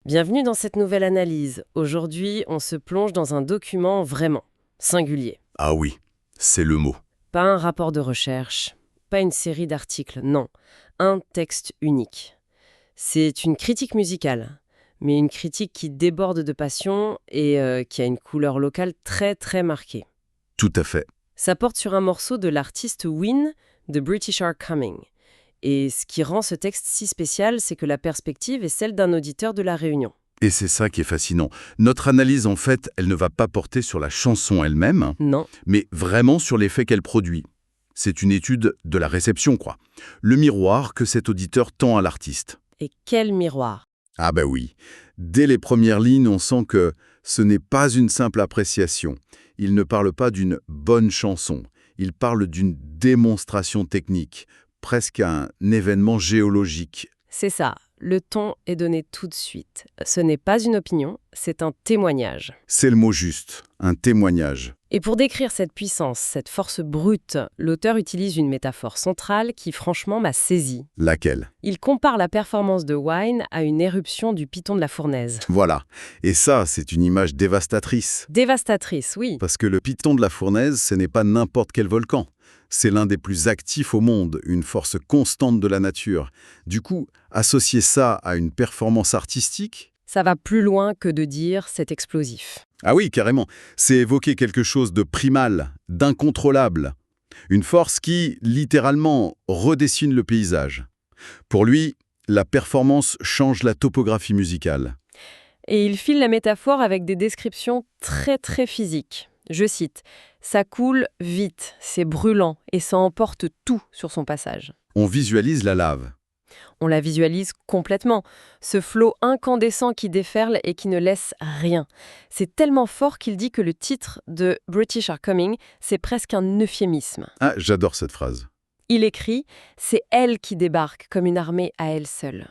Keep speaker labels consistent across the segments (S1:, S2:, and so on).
S1: Bienvenue dans cette nouvelle analyse. Aujourd'hui, on se plonge dans un document vraiment singulier.
S2: Ah oui, c'est le mot.
S1: Pas un rapport de recherche, pas une série d'articles, non. Un texte unique. C'est une critique musicale, mais une critique qui déborde de passion et qui a une couleur locale très très marquée.
S2: Tout à fait.
S1: Ça porte sur un morceau de l'artiste Win, The British Are Coming. Et ce qui rend ce texte si spécial, c'est que la perspective est celle d'un auditeur de La Réunion.
S2: Et c'est ça qui est fascinant. Notre analyse, en fait, elle ne va pas porter sur la chanson elle-même,
S1: Non.
S2: mais vraiment sur l'effet qu'elle produit. C'est une étude de la réception, quoi. Le miroir que cet auditeur tend à l'artiste.
S1: Et quel miroir!
S2: Ah bah oui. Dès les premières lignes, on sent que ce n'est pas une simple appréciation. Il ne parle pas d'une bonne chanson. Il parle d'une démonstration technique, presque un événement géologique.
S1: C'est ça, le ton est donné tout de suite. Ce n'est pas une opinion, c'est un témoignage.
S2: C'est le mot juste, un témoignage.
S1: Et pour décrire cette puissance, cette force brute, l'auteur utilise une métaphore centrale qui franchement m'a saisi.
S2: Laquelle?
S1: Il compare la performance de Wine à une éruption du piton de la fournaise.
S2: Voilà. Et ça, c'est une image dévastatrice.
S1: Dévastatrice, oui.
S2: Parce que le piton de la fournaise, ce n'est pas n'importe quel volcan. C'est l'un des plus actifs au monde, une force constante de la nature. Du coup, associer ça à une performance artistique?
S1: Ça va plus loin que de dire c'est explosif.
S2: Ah oui, carrément. C'est évoquer quelque chose de primal, d'incontrôlable. Une force qui, littéralement, redessine le paysage. Pour lui, la performance change la topographie musicale.
S1: Et il file la métaphore avec des descriptions très très physiques. Je cite, « Ça coule vite, c'est brûlant et ça emporte tout sur son passage. »
S2: On visualise la lave.
S1: On la visualise complètement. Ce flot incandescent qui déferle et qui ne laisse rien. C'est tellement fort qu'il dit que le titre de British Are Coming, c'est presque un euphémisme.
S2: Ah, j'adore cette phrase.
S1: Il écrit « C'est elle qui débarque comme une armée à elle seule. »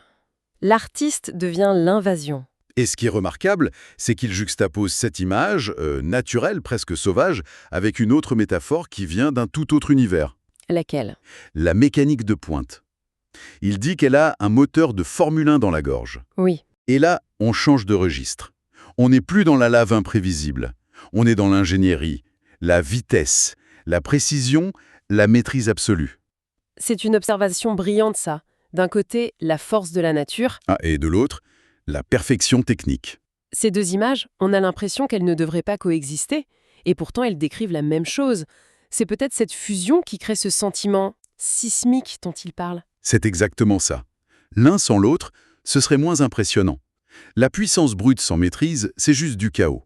S1: L'artiste devient l'invasion.
S2: Et ce qui est remarquable, c'est qu'il juxtapose cette image, naturelle, presque sauvage, avec une autre métaphore qui vient d'un tout autre univers.
S1: Laquelle?
S2: La mécanique de pointe. Il dit qu'elle a un moteur de Formule 1 dans la gorge.
S1: Oui.
S2: Et là, on change de registre. On n'est plus dans la lave imprévisible. On est dans l'ingénierie, la vitesse, la précision, la maîtrise absolue.
S1: C'est une observation brillante, ça. D'un côté, la force de la nature.
S2: Ah, et de l'autre, la perfection technique.
S1: Ces deux images, on a l'impression qu'elles ne devraient pas coexister. Et pourtant, elles décrivent la même chose. C'est peut-être cette fusion qui crée ce sentiment sismique dont il parle.
S2: C'est exactement ça. L'un sans l'autre, ce serait moins impressionnant. La puissance brute sans maîtrise, c'est juste du chaos.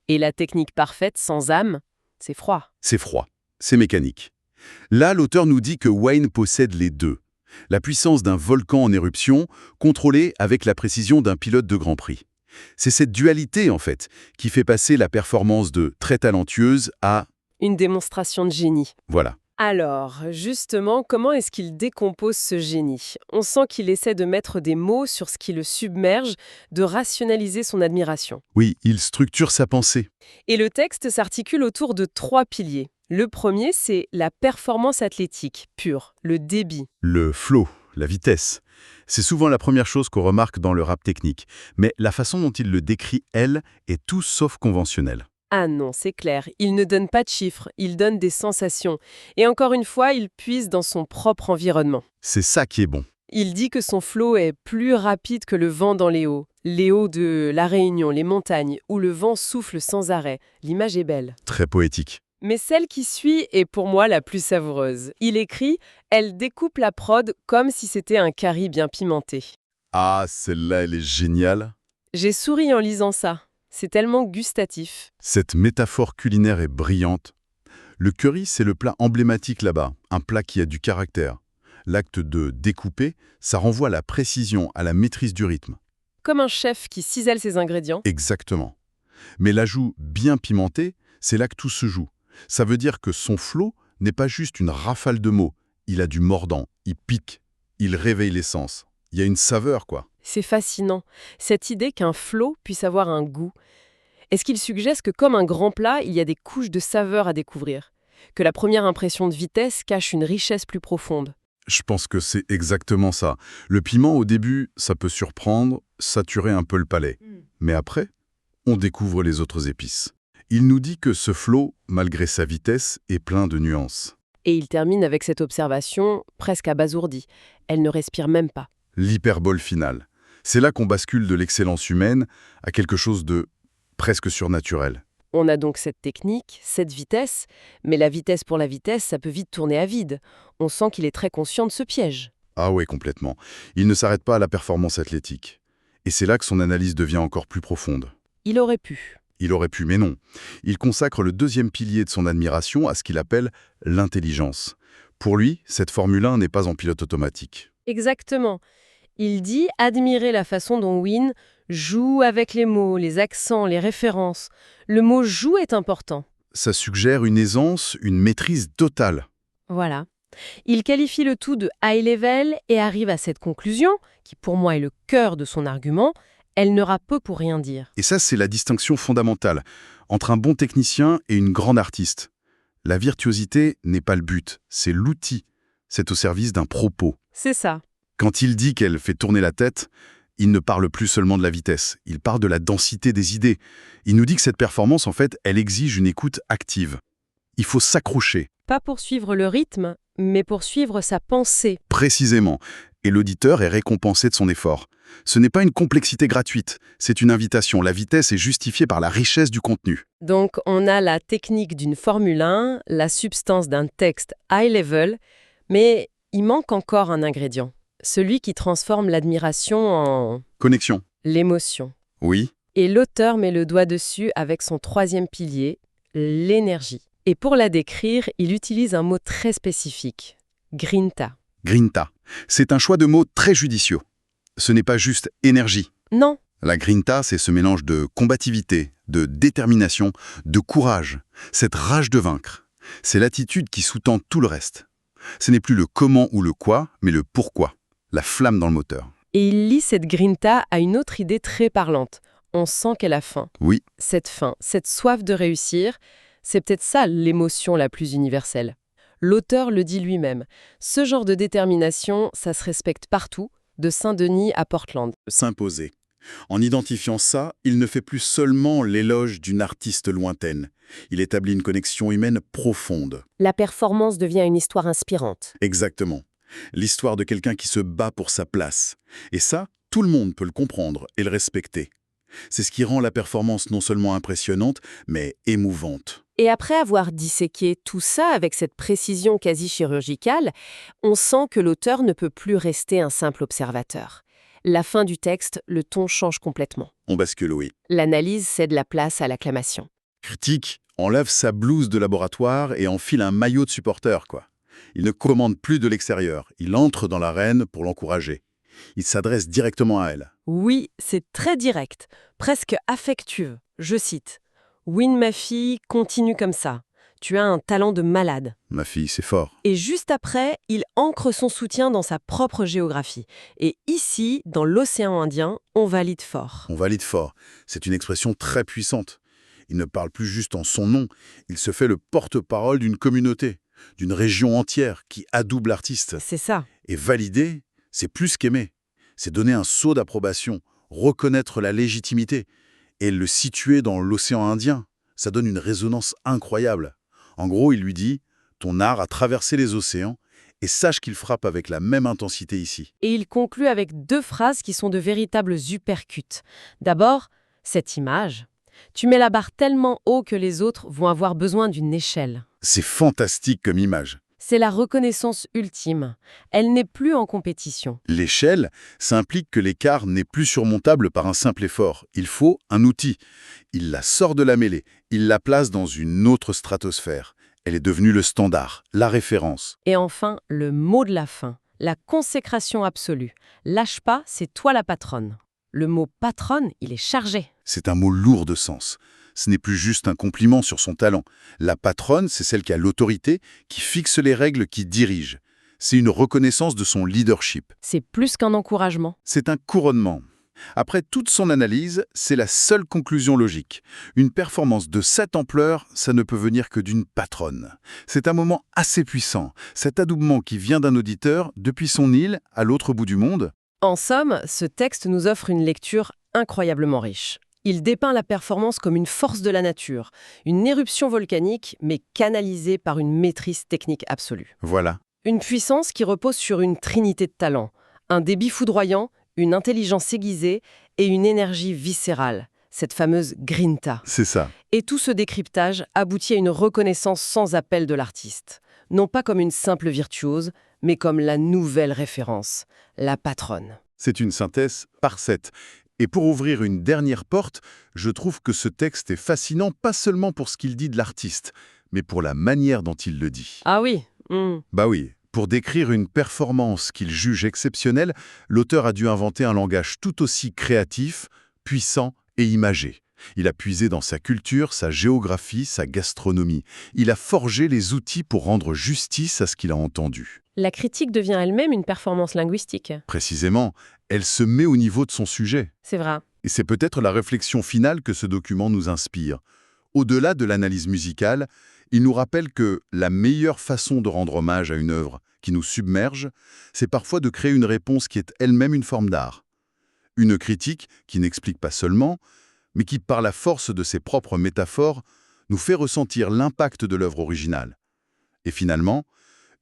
S1: Et la technique parfaite sans âme, c'est froid.
S2: C'est froid, c'est mécanique. Là, l'auteur nous dit que Wayne possède les deux. La puissance d'un volcan en éruption, contrôlée avec la précision d'un pilote de Grand Prix. C'est cette dualité, en fait, qui fait passer la performance de très talentueuse à...
S1: Une démonstration de génie.
S2: Voilà.
S1: Alors, justement, comment est-ce qu'il décompose ce génie? On sent qu'il essaie de mettre des mots sur ce qui le submerge, de rationaliser son admiration.
S2: Oui, il structure sa pensée.
S1: Et le texte s'articule autour de 3 piliers. Le premier, c'est la performance athlétique pure, le débit.
S2: Le flow, la vitesse. C'est souvent la première chose qu'on remarque dans le rap technique. Mais la façon dont il le décrit, elle, est tout sauf conventionnelle.
S1: Ah non, c'est clair, il ne donne pas de chiffres, il donne des sensations. Et encore une fois, il puise dans son propre environnement.
S2: C'est ça qui est bon.
S1: Il dit que son flot est plus rapide que le vent dans les hauts de La Réunion, les montagnes, où le vent souffle sans arrêt. L'image est belle.
S2: Très poétique.
S1: Mais celle qui suit est pour moi la plus savoureuse. Il écrit « Elle découpe la prod comme si c'était un curry bien pimenté. »
S2: Ah, celle-là, elle est géniale.
S1: J'ai souri en lisant ça. C'est tellement gustatif.
S2: Cette métaphore culinaire est brillante. Le curry, c'est le plat emblématique là-bas, un plat qui a du caractère. L'acte de découper, ça renvoie à la précision, à la maîtrise du rythme.
S1: Comme un chef qui cisèle ses ingrédients.
S2: Exactement. Mais l'ajout bien pimenté, c'est là que tout se joue. Ça veut dire que son flow n'est pas juste une rafale de mots. Il a du mordant, il pique, il réveille les sens. Il y a une saveur, quoi.
S1: C'est fascinant, cette idée qu'un flot puisse avoir un goût. Est-ce qu'il suggère que comme un grand plat, il y a des couches de saveurs à découvrir? Que la première impression de vitesse cache une richesse plus profonde?
S2: Je pense que c'est exactement ça. Le piment, au début, ça peut surprendre, saturer un peu le palais. Mais après, on découvre les autres épices. Il nous dit que ce flow, malgré sa vitesse, est plein de nuances.
S1: Et il termine avec cette observation presque abasourdie. Elle ne respire même pas.
S2: L'hyperbole finale. C'est là qu'on bascule de l'excellence humaine à quelque chose de presque surnaturel.
S1: On a donc cette technique, cette vitesse, mais la vitesse pour la vitesse, ça peut vite tourner à vide. On sent qu'il est très conscient de ce piège.
S2: Ah ouais, complètement. Il ne s'arrête pas à la performance athlétique. Et c'est là que son analyse devient encore plus profonde.
S1: Il aurait pu.
S2: Il aurait pu, mais non. Il consacre le deuxième pilier de son admiration à ce qu'il appelle l'intelligence. Pour lui, cette Formule 1 n'est pas en pilote automatique.
S1: Exactement. Il dit admirer la façon dont Wynne joue avec les mots, les accents, les références. Le mot « joue » est important.
S2: Ça suggère une aisance, une maîtrise totale.
S1: Voilà. Il qualifie le tout de high level et arrive à cette conclusion, qui pour moi est le cœur de son argument, elle n'aura peu pour rien dire.
S2: Et ça, c'est la distinction fondamentale entre un bon technicien et une grande artiste. La virtuosité n'est pas le but, c'est l'outil. C'est au service d'un propos.
S1: C'est ça.
S2: Quand il dit qu'elle fait tourner la tête, il ne parle plus seulement de la vitesse, il parle de la densité des idées. Il nous dit que cette performance, en fait, elle exige une écoute active. Il faut s'accrocher.
S1: Pas pour suivre le rythme, mais pour suivre sa pensée.
S2: Précisément. Et l'auditeur est récompensé de son effort. Ce n'est pas une complexité gratuite, c'est une invitation. La vitesse est justifiée par la richesse du contenu.
S1: Donc on a la technique d'une Formule 1, la substance d'un texte high level, mais il manque encore un ingrédient. Celui qui transforme l'admiration en
S2: Connexion.
S1: l'émotion.
S2: Oui.
S1: Et l'auteur met le doigt dessus avec son troisième pilier, l'énergie. Et pour la décrire, il utilise un mot très spécifique, grinta.
S2: Grinta. C'est un choix de mots très judicieux. Ce n'est pas juste énergie.
S1: Non,
S2: La grinta, c'est ce mélange de combativité, de détermination, de courage, cette rage de vaincre. C'est l'attitude qui sous-tend tout le reste. Ce n'est plus le comment ou le quoi, mais le pourquoi, la flamme dans le moteur.
S1: et il lie cette grinta à une autre idée très parlante. On sent qu'elle a faim.
S2: Oui,
S1: Cette faim, cette soif de réussir, c'est peut-être ça l'émotion la plus universelle. L'auteur le dit lui-même. Ce genre de détermination, ça se respecte partout, de Saint-Denis à Portland.
S2: s'imposer. En identifiant ça, il ne fait plus seulement l'éloge d'une artiste lointaine. Il établit une connexion humaine profonde.
S1: La performance devient une histoire inspirante.
S2: Exactement. L'histoire de quelqu'un qui se bat pour sa place. Et ça, tout le monde peut le comprendre et le respecter. C'est ce qui rend la performance non seulement impressionnante, mais émouvante.
S1: Et après avoir disséqué tout ça avec cette précision quasi chirurgicale, on sent que l'auteur ne peut plus rester un simple observateur. La fin du texte, le ton change complètement.
S2: On bascule, oui.
S1: L'analyse cède la place à l'acclamation.
S2: Critique enlève sa blouse de laboratoire et enfile un maillot de supporter, quoi. Il ne commande plus de l'extérieur. Il entre dans l'arène pour l'encourager. Il s'adresse directement à elle.
S1: Oui, c'est très direct, presque affectueux. Je cite « Wynne, ma fille, continue comme ça. Tu as un talent de malade. »
S2: Ma fille, c'est fort.
S1: Et juste après, il ancre son soutien dans sa propre géographie. Et ici, dans l'océan Indien, on valide fort.
S2: On valide fort. C'est une expression très puissante. Il ne parle plus juste en son nom. Il se fait le porte-parole d'une communauté, d'une région entière qui adoube l'artiste.
S1: C'est ça.
S2: Et valider, c'est plus qu'aimer. C'est donner un sceau d'approbation, reconnaître la légitimité et le situer dans l'océan Indien. Ça donne une résonance incroyable. En gros, il lui dit « Ton art a traversé les océans et sache qu'il frappe avec la même intensité ici.
S1: Et il conclut avec 2 phrases qui sont de véritables uppercuts. D'abord, cette image. Tu mets la barre tellement haut que les autres vont avoir besoin d'une échelle. »
S2: C'est fantastique comme image.
S1: C'est la reconnaissance ultime. Elle n'est plus en compétition.
S2: L'échelle, ça implique que l'écart n'est plus surmontable par un simple effort. Il faut un outil. Il la sort de la mêlée. Il la place dans une autre stratosphère. Elle est devenue le standard, la référence.
S1: Et enfin, le mot de la fin, la consécration absolue. Lâche pas, c'est toi la patronne. Le mot patronne, il est chargé.
S2: C'est un mot lourd de sens. Ce n'est plus juste un compliment sur son talent. La patronne, c'est celle qui a l'autorité, qui fixe les règles, qui dirige. C'est une reconnaissance de son leadership.
S1: C'est plus qu'un encouragement.
S2: C'est un couronnement. Après toute son analyse, c'est la seule conclusion logique. Une performance de cette ampleur, ça ne peut venir que d'une patronne. C'est un moment assez puissant, cet adoubement qui vient d'un auditeur depuis son île à l'autre bout du monde.
S1: En somme, ce texte nous offre une lecture incroyablement riche. Il dépeint la performance comme une force de la nature, une éruption volcanique, mais canalisée par une maîtrise technique absolue.
S2: Voilà,
S1: Une puissance qui repose sur une trinité de talents, un débit foudroyant, une intelligence aiguisée et une énergie viscérale, cette fameuse grinta.
S2: c'est ça.
S1: Et tout ce décryptage aboutit à une reconnaissance sans appel de l'artiste, non pas comme une simple virtuose, mais comme la nouvelle référence, la patronne.
S2: C'est une synthèse parfaite. Et pour ouvrir une dernière porte, je trouve que ce texte est fascinant pas seulement pour ce qu'il dit de l'artiste, mais pour la manière dont il le dit.
S1: Ah oui,
S2: Bah oui, pour décrire une performance qu'il juge exceptionnelle, l'auteur a dû inventer un langage tout aussi créatif, puissant et imagé. Il a puisé dans sa culture, sa géographie, sa gastronomie. Il a forgé les outils pour rendre justice à ce qu'il a entendu.
S1: La critique devient elle-même une performance linguistique.
S2: Précisément, elle se met au niveau de son sujet.
S1: C'est vrai.
S2: Et c'est peut-être la réflexion finale que ce document nous inspire. Au-delà de l'analyse musicale, il nous rappelle que la meilleure façon de rendre hommage à une œuvre qui nous submerge, c'est parfois de créer une réponse qui est elle-même une forme d'art. Une critique qui n'explique pas seulement, mais qui, par la force de ses propres métaphores, nous fait ressentir l'impact de l'œuvre originale. Et finalement,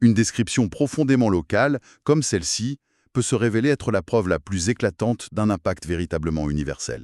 S2: une description profondément locale, comme celle-ci, peut se révéler être la preuve la plus éclatante d'un impact véritablement universel.